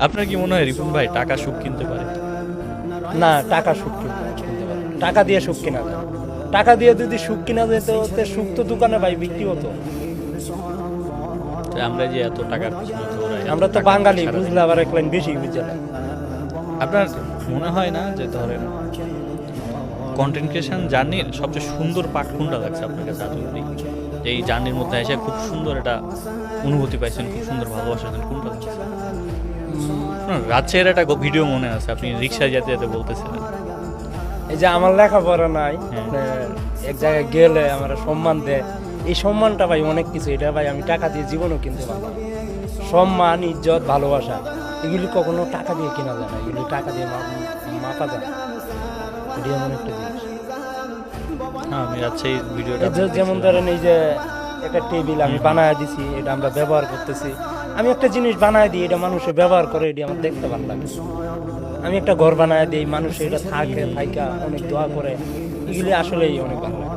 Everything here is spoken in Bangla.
আপনার কি মনে হয় রিপন ভাই টাকা সুখ কিনতে পারে? না, টাকা সুখ কিনতে পারে না। টাকা দিয়ে সুখ কেনা যায়। টাকা দিয়ে যদি সুখ কিনা যেত তে সুখ তো দোকানে ভাই বিক্রি হতো। তো আমরা যে এত টাকার পিছনে দৌড়াই, এত আমরা তো টাকা বাঙালি, সারাদিন- বুঝলে আবার এক লাইন বেশি বুঝে না। আপনার মনে হয় না যে ধরেন কন্টেন্ট ক্রিয়েশন জার্নির সবচেয়ে সুন্দর পার্ট কোনটা লাগছে আপনার কাছে এত অবধি? যে এই জার্নির মধ্যে এসে খুব সুন্দর একটা অনুভূতি পাইছেন, খুব সুন্দর ভালোবাসা দেন, কোনটা লাগছে? রাজশাহীর একটা ভিডিও মনে আছে, আপনি রিক্সায় যেতে যেতে বলতেছিলেন। এই যে আমার লেখাপড়া নাই, হ্যাঁ। এক জায়গায় গেলে আমার সম্মান দেয়, এই সম্মানটা ভাই অনেক কিছু। এটা ভাই আমি টাকা দিয়ে জীবনও কিনতে পারবো না। সম্মান, ইজ্জত, ভালোবাসা এগুলি কখনো টাকা দিয়ে কেনা যায় না, এগুলি টাকা দিয়ে মাপা যায় না। এটি এমন একটা জিনিস। হ্যাঁ, আমি রাজশাহীর ভিডিওটা এই যে- যেমন ধরেন এই যে একটা টেবিল আমি বানায় দিছি, এটা আমরা ব্যবহার করতেছি। আমি একটা জিনিস বানায় দিই, এটা মানুষে ব্যবহার করে, এটি আমার দেখতে ভালো লাগে। আমি একটা ঘর বানায় দিই, মানুষ এটা থাকে থাইকা অনেক দোয়া করে, এগুলি আসলেই অনেক ভালো লাগে।